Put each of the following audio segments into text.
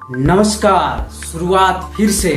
नमस्कार। शुरुआत फिर से।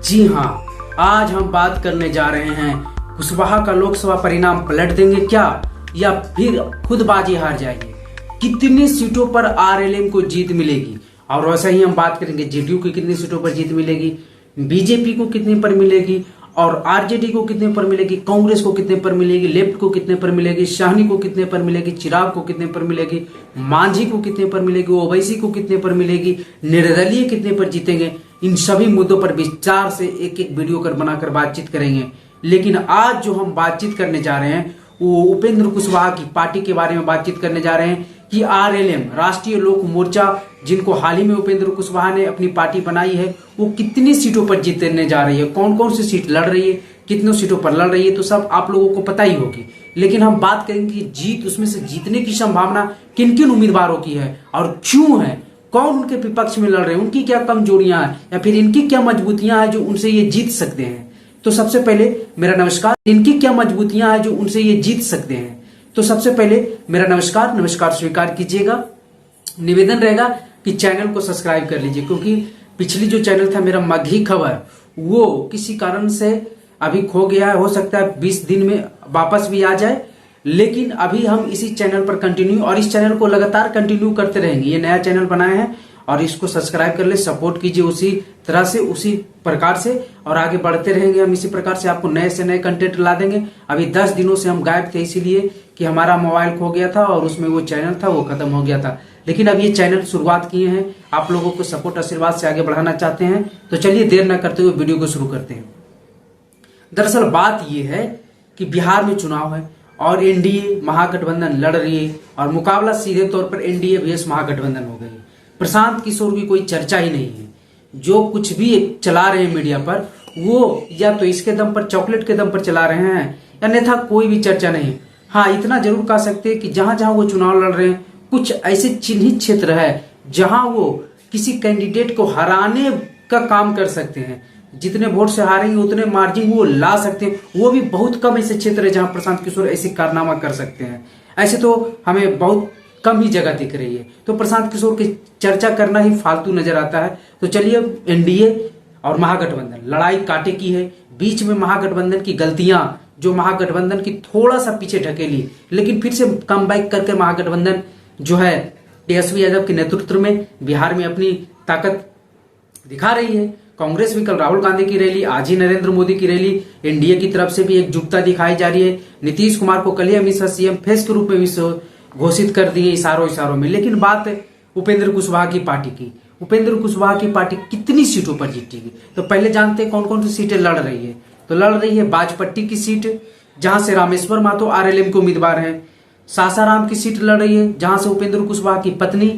जी हाँ, आज हम बात करने जा रहे हैं कुशवाहा का लोकसभा परिणाम पलट देंगे क्या, या फिर खुद बाजी हार जाएंगे। कितनी सीटों पर आरएलएम को जीत मिलेगी, और वैसा ही हम बात करेंगे जेडीयू की कितनी सीटों पर जीत मिलेगी, बीजेपी को कितने पर मिलेगी, और आरजेडी को कितने पर मिलेगी, कांग्रेस को कितने पर मिलेगी, लेफ्ट को कितने पर मिलेगी, शाहनी को कितने पर मिलेगी, चिराग को कितने पर मिलेगी, मांझी को कितने पर मिलेगी, ओवैसी को कितने पर मिलेगी, निर्दलीय कितने पर जीतेंगे। इन सभी मुद्दों पर विस्तार से एक एक वीडियो कर बनाकर बातचीत करेंगे। लेकिन आज जो हम बातचीत करने जा रहे हैं वो उपेंद्र कुशवाहा की पार्टी के बारे में बातचीत करने जा रहे हैं कि आरएलएम राष्ट्रीय लोक मोर्चा, जिनको हाल ही में उपेंद्र कुशवाहा ने अपनी पार्टी बनाई है, वो कितनी सीटों पर जीतने जा रही है, कौन कौन सी सीट लड़ रही है, कितनों सीटों पर लड़ रही है, तो सब आप लोगों को पता ही होगी। लेकिन हम बात करेंगे कि जीत, उसमें से जीतने की संभावना किन किन उम्मीदवारों की है और क्यों है, कौन उनके विपक्ष में लड़ रहे हैं, उनकी क्या कमजोरियां हैं या फिर इनकी क्या मजबूतियां हैं जो उनसे ये जीत सकते हैं। तो सबसे पहले मेरा नमस्कार। इनकी क्या मजबूतियां हैं जो उनसे ये जीत सकते हैं। तो सबसे पहले मेरा नमस्कार स्वीकार कीजिएगा। निवेदन रहेगा कि चैनल को सब्सक्राइब कर लीजिए, क्योंकि पिछली जो चैनल था मेरा मगही खबर, वो किसी कारण से अभी खो गया है। हो सकता है 20 दिन में वापस भी आ जाए, लेकिन अभी हम इसी चैनल पर कंटिन्यू, और इस चैनल को लगातार कंटिन्यू करते रहेंगे। ये नया चैनल बनाए हैं और इसको सब्सक्राइब कर ले, सपोर्ट कीजिए उसी तरह से, उसी प्रकार से, और आगे बढ़ते रहेंगे हम इसी प्रकार से। आपको नए से नए कंटेंट ला देंगे। अभी 10 दिनों से हम गायब थे, इसीलिए कि हमारा मोबाइल खो गया था और उसमें वो चैनल था वो खत्म हो गया था। लेकिन अब ये चैनल शुरुआत किए हैं, आप लोगों को सपोर्ट आशीर्वाद से आगे बढ़ाना चाहते हैं। तो चलिए देर न करते हुए वीडियो को शुरू करते हैं। दरअसल बात ये है कि बिहार में चुनाव है और एनडीए महागठबंधन लड़ रही है, और मुकाबला सीधे तौर पर एनडीए vs महागठबंधन हो गई। प्रशांत किशोर की कोई चर्चा ही नहीं है। जो कुछ भी चला रहे हैं मीडिया पर, वो या तो इसके दम पर, चॉकलेट के दम पर चला रहे हैं, अन्यथा कोई भी चर्चा नहीं। हाँ, इतना जरूर कह सकते हैं कि जहां जहां वो चुनाव लड़ रहे हैं, कुछ ऐसे चिन्हित क्षेत्र है जहां वो किसी कैंडिडेट को हराने का काम कर सकते हैं। जितने वोट से हारेंगे उतने मार्जिन वो ला सकते हैं। वो भी बहुत कम ऐसे क्षेत्र है जहां प्रशांत किशोर ऐसे कारनामा कर सकते हैं। ऐसे तो हमें बहुत कम ही जगह दिख रही है, तो प्रशांत किशोर की चर्चा करना ही फालतू नजर आता है। तो चलिए, एनडीए और महागठबंधन लड़ाई कांटे की है। बीच में महागठबंधन की गलतियां, जो महागठबंधन की थोड़ा सा पीछे ढकेली, लेकिन फिर से कम बैक करके महागठबंधन जो है तेजस्वी यादव के नेतृत्व में बिहार में अपनी ताकत दिखा रही है। कांग्रेस भी कल राहुल गांधी की रैली, आज ही नरेंद्र मोदी की रैली, एनडीए की तरफ से भी एकजुटता दिखाई जा रही है। नीतीश कुमार को कल ही अमित शाह सीएम फेस के रूप में भी घोषित कर दिए इशारों में। लेकिन बात उपेंद्र कुशवाहा की पार्टी की, उपेंद्र कुशवाहा की पार्टी कितनी सीटों पर जीतेगी। तो पहले जानते हैं कौन कौन सी सीटें लड़ रही है। तो लड़ रही है बाजपट्टी की सीट, जहां से रामेश्वर महतो आरएलएम के उम्मीदवार हैं। सासाराम की सीट लड़ रही है, जहां से उपेंद्र कुशवाहा की पत्नी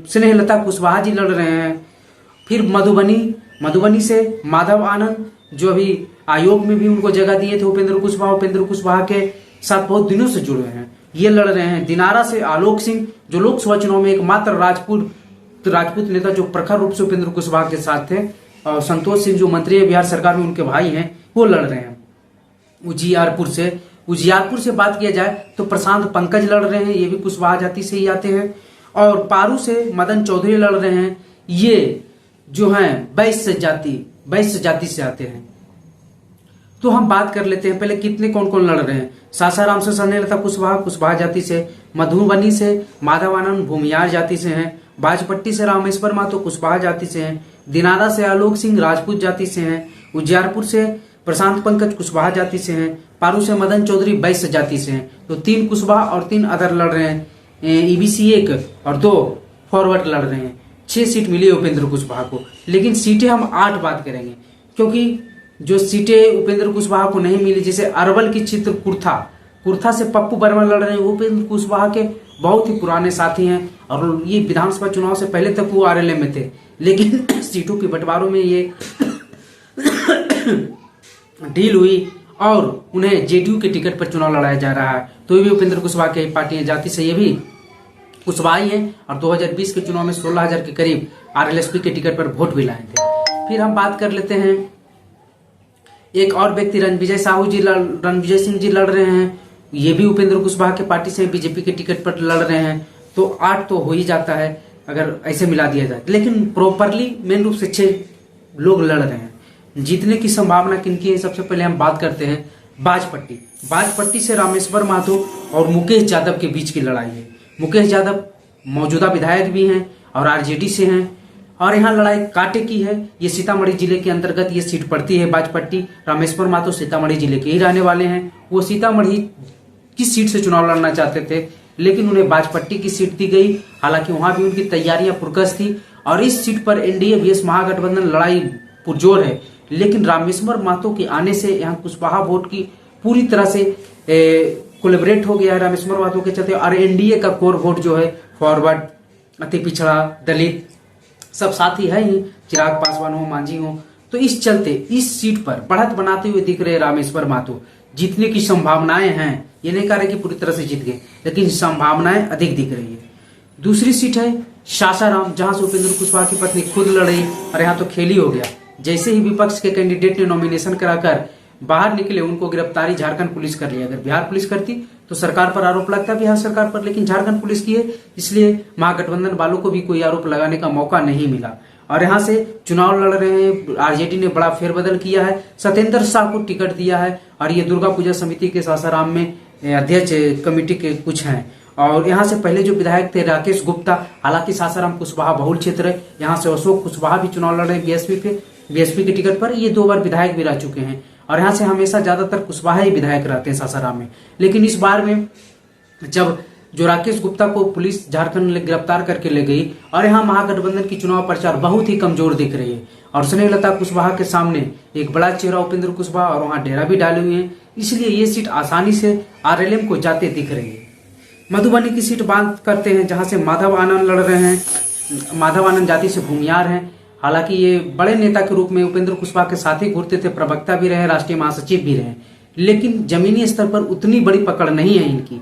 स्नेहलता कुशवाहा जी लड़ रहे हैं। फिर मधुबनी से माधव आनंद, जो अभी आयोग में भी उनको जगह दिए थे उपेंद्र कुशवाहा के साथ बहुत दिनों से जुड़े हैं, ये लड़ रहे हैं। दिनारा से आलोक सिंह, जो लोकसभा चुनाव में एकमात्र राजपूत नेता जो प्रखर रूप से उपेंद्र कुशवाहा के साथ थे, और संतोष सिंह जो मंत्री है बिहार सरकार में, उनके भाई हैं, वो लड़ रहे हैं। उजियारपुर से बात किया जाए तो प्रशांत पंकज लड़ रहे हैं, ये भी कुशवाहा जाति से ही आते हैं। और पारू से मदन चौधरी लड़ रहे हैं, ये जो हैं वैश्य जाति से आते हैं। तो हम बात कर लेते हैं पहले कितने कौन कौन लड़ रहे हैं। सासाराम से स्नेहलता कुशवाहा जाति से, मधुबनी से माधव आनंद भूमियार जाति से हैं, बाजपट्टी से रामेश्वर महतो कुशवाहा जाति से हैं, दिनारा से आलोक सिंह राजपूत जाति से हैं, उजियारपुर से प्रशांत पंकज कुशवाहा जाति से हैं, पारू से मदन चौधरी वैश्य जाति से हैं। तो 3 कुशवाहा और 3 अदर लड़ रहे हैं। ईबीसी 1 और 2 फॉरवर्ड लड़ रहे हैं। 6 सीट मिली उपेंद्र कुशवाहा को। लेकिन सीटें हम 8 बात करेंगे, क्योंकि जो सीटें उपेंद्र कुशवाहा को नहीं मिली, जैसे अरवल की चित्र कुर्था से पप्पू वर्मा लड़ रहे हैं, उपेंद्र कुशवाहा के बहुत ही पुराने साथी हैं, और ये विधानसभा चुनाव से पहले तक वो आरएलएम में थे। लेकिन सीटों के बंटवारों में ये डील हुई और उन्हें जेडीयू के टिकट पर चुनाव लड़ाया जा रहा है। तो ये भी उपेंद्र कुशवाहा की पार्टी जाति से ये भी कुशवाहा ही है, और 2020 के चुनाव में 16,000 के करीब आरएलएसपी के टिकट पर वोट भी लाए थे। फिर हम बात कर लेते हैं एक और व्यक्ति, रणविजय सिंह जी लड़ रहे हैं, ये भी उपेंद्र कुशवाहा के पार्टी से बीजेपी के टिकट पर लड़ रहे हैं। तो 8 तो हो ही जाता है। अगर ऐसे मिला दिया जाए, लेकिन प्रॉपरली मेन रूप से 6 लोग लड़ रहे हैं। जीतने की संभावना किनकी है? सबसे पहले हम बात करते हैं बाजपट्टी से रामेश्वर महतो और मुकेश यादव के बीच की लड़ाई है। मुकेश यादव मौजूदा विधायक भी हैं और आरजेडी से हैं, और यहाँ लड़ाई कांटे की है। ये सीतामढ़ी जिले के अंतर्गत ये सीट पड़ती है बाजपट्टी। रामेश्वर महतो सीतामढ़ी जिले के ही रहने वाले हैं। वो सीतामढ़ी की सीट से चुनाव लड़ना चाहते थे, लेकिन उन्हें बाजपट्टी की सीट दी गई। हालांकि वहां भी उनकी तैयारियां पुरकस थी, और इस सीट पर एनडीए बीएस महागठबंधन लड़ाई पुरजोर है। लेकिन रामेश्वर महतो के आने से यहाँ कुशवाहा वोट की पूरी तरह से कोलेबरेट हो गया है रामेश्वर महतो के चलते, और एनडीए का कोर वोट जो है फॉरवर्ड, अति पिछड़ा, दलित सब साथी है ही, चिराग पासवान हो, मांझी हो। तो इस चलते इस सीट पर बढ़त बनाते हुए दिख रहे रामेश्वर महतो। जीतने की संभावनाएं हैं, ये नहीं कह रहे कि पूरी तरह से जीत गए, लेकिन संभावनाएं अधिक दिख रही है। दूसरी सीट है सासाराम, जहां से उपेंद्र कुशवाहा की पत्नी खुद लड़ी, और यहाँ तो खेल ही हो गया। जैसे ही विपक्ष के कैंडिडेट ने नॉमिनेशन कराकर बाहर निकले, उनको गिरफ्तारी झारखंड पुलिस कर लिया। अगर बिहार पुलिस करती तो सरकार पर आरोप लगता बिहार सरकार पर, लेकिन झारखंड पुलिस की है, इसलिए महागठबंधन वालों को भी कोई आरोप लगाने का मौका नहीं मिला। और यहाँ से चुनाव लड़ रहे हैं। आरजेडी ने बड़ा फेरबदल किया है, सत्येंद्र शाह को टिकट दिया है, और ये दुर्गा पूजा समिति के सासाराम में अध्यक्ष कमेटी के कुछ हैं। और यहाँ से पहले जो विधायक थे राकेश गुप्ता, हालांकि सासाराम कुशवाहा बहुल क्षेत्र है, यहाँ से अशोक कुशवाहा भी चुनाव लड़ रहे हैं बीएसपी के टिकट पर। ये 2 बार विधायक भी रह चुके हैं, और यहाँ से हमेशा ज्यादातर कुशवाहा ही विधायक रहते हैं सासाराम में। लेकिन इस बार में जब जो राकेश गुप्ता को पुलिस झारखंड गिरफ्तार करके ले गई, और यहाँ महागठबंधन की चुनाव प्रचार बहुत ही कमजोर दिख रही है, और स्नेहलता कुशवाहा के सामने एक बड़ा चेहरा उपेंद्र कुशवाहा, और वहां डेरा भी डाले हुए हैं, इसलिए ये सीट आसानी से आरएलएम को जाते दिख रही है। मधुबनी की सीट बात करते हैं, जहां से माधव आनंद लड़ रहे हैं। माधव आनंद जाति से भूमियार हैं। हालांकि ये बड़े नेता के रूप में उपेंद्र कुशवाहा के साथ ही घूरते थे, प्रवक्ता भी रहे, राष्ट्रीय महासचिव भी रहे, लेकिन जमीनी स्तर पर उतनी बड़ी पकड़ नहीं है इनकी,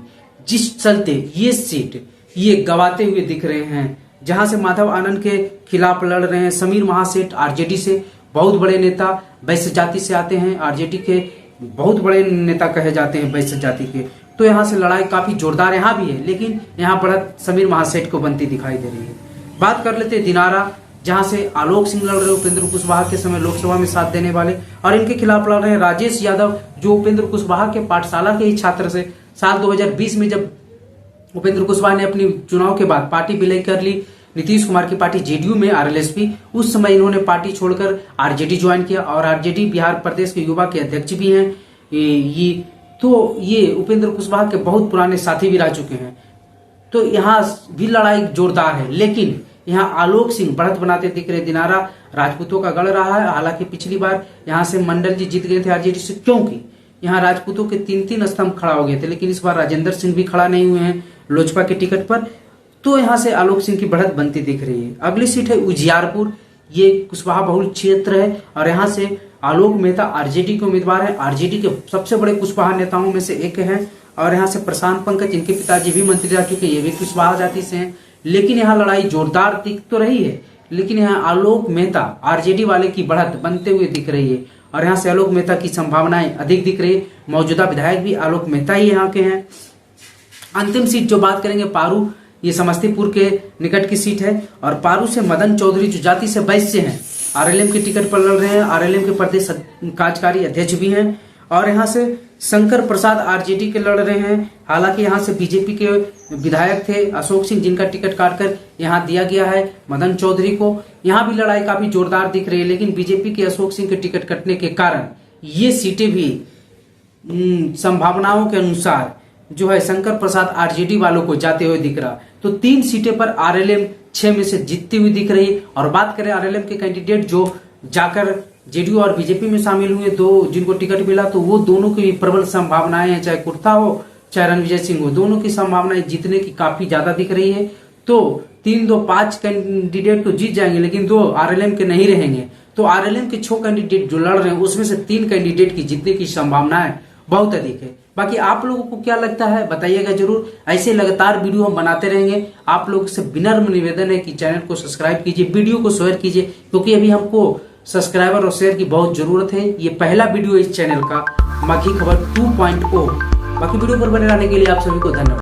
जिस चलते ये सीट ये गवाते हुए दिख रहे हैं। जहां से माधव आनंद के खिलाफ लड़ रहे हैं समीर महासेठ, आरजेडी से बहुत बड़े नेता, वैश्य जाति से आते हैं, आरजेडी के बहुत बड़े नेता कहे जाते हैं वैश्य जाति के। तो यहाँ से लड़ाई काफी जोरदार यहाँ भी है, लेकिन यहाँ बढ़त समीर महासेठ को बनती दिखाई दे रही है। बात कर लेते हैं दिनारा, जहां से आलोक सिंह लड़ रहे उपेंद्र कुशवाहा के समय लोकसभा में साथ देने वाले, और इनके खिलाफ लड़ रहे हैं राजेश यादव, जो उपेंद्र कुशवाहा के पाठशाला के ही छात्र से। साल 2020 में जब उपेंद्र कुशवाहा ने अपनी चुनाव के बाद पार्टी विलय कर ली, नीतीश कुमार की पार्टी जेडीयू में आरएलएसपी, उस समय इन्होंने पार्टी छोड़कर आरजेडी ज्वाइन किया, और आरजेडी बिहार प्रदेश के युवा के अध्यक्ष भी हैं। ये उपेंद्र कुशवाहा के बहुत पुराने साथी भी रह चुके हैं। तो यहाँ भी लड़ाई जोरदार है, लेकिन यहाँ आलोक सिंह बढ़त बनाते दिख रहे। दिनारा राजपूतों का गढ़ रहा है। हालांकि पिछली बार यहाँ से मंडल जी जीत गए थे आरजेडी से, क्योंकि यहाँ राजपूतों के 3-3 स्तंभ खड़ा हो गए थे, लेकिन इस बार राजेंद्र सिंह भी खड़ा नहीं हुए हैं लोजपा के टिकट पर। तो यहाँ से आलोक सिंह की बढ़त बनती दिख रही है। अगली सीट है उजियारपुर, ये कुशवाहा बहुल क्षेत्र है, और यहाँ से आलोक मेहता आरजेडी के उम्मीदवार है। आरजेडी के सबसे बड़े कुशवाहा नेताओं में से एक है, और यहाँ से प्रशांत पंकज, इनके पिताजी भी मंत्री रह चुके, ये भी कुशवाहा जाति से हैं। लेकिन यहाँ लड़ाई जोरदार दिख तो रही है, लेकिन यहाँ आलोक मेहता आरजेडी वाले की बढ़त बनते हुए दिख रही है, और यहाँ से आलोक मेहता की संभावनाएं अधिक दिख रही है। मौजूदा विधायक भी आलोक मेहता ही यहाँ के हैं। अंतिम सीट जो बात करेंगे पारू, ये समस्तीपुर के निकट की सीट है, और पारू से मदन चौधरी जो जाति से वैश्य हैं, आरएलएम के टिकट पर लड़ रहे हैं। आरएलएम के प्रदेश कार्यकारी अध्यक्ष भी हैं, और यहाँ से शंकर प्रसाद आरजेडी के लड़ रहे हैं। हालांकि यहाँ से बीजेपी के विधायक थे अशोक सिंह, जिनका टिकट काटकर यहाँ दिया गया है मदन चौधरी को। यहाँ भी लड़ाई काफी जोरदार दिख रही है, लेकिन बीजेपी के अशोक सिंह के टिकट कटने के कारण ये सीटें भी संभावनाओं के अनुसार जो है शंकर प्रसाद आरजेडी वालों को जाते हुए दिख रहा। तो 3 सीटें पर आरएलएम 6 में से जीतती हुई दिख रही। और बात करें आरएलएम के कैंडिडेट जो जाकर जेडीयू और बीजेपी में शामिल हुए, 2 जिनको टिकट मिला, तो वो दोनों की भी प्रबल संभावनाएं हैं, चाहे कुर्ता हो चाहे रणविजय सिंह हो, दोनों की संभावनाएं जीतने की काफी ज्यादा दिख रही है। तो 3-2-5 कैंडिडेट तो जीत जाएंगे, लेकिन 2 आरएलएम के नहीं रहेंगे। तो आरएलएम के 6 कैंडिडेट जो लड़ रहे हैं, उसमें से 3 कैंडिडेट की जीतने की संभावनाएं बहुत अधिक है। बाकी आप लोगों को क्या लगता है बताइएगा जरूर। ऐसे लगातार वीडियो हम बनाते रहेंगे। आप लोगों से विनम्र निवेदन है कि चैनल को सब्सक्राइब कीजिए, वीडियो को शेयर कीजिए, क्योंकि अभी हमको सब्सक्राइबर और शेयर की बहुत जरूरत है। ये पहला वीडियो इस चैनल का मक्खी खबर 2.0। बाकी वीडियो पर बने रहने के लिए आप सभी को धन्यवाद।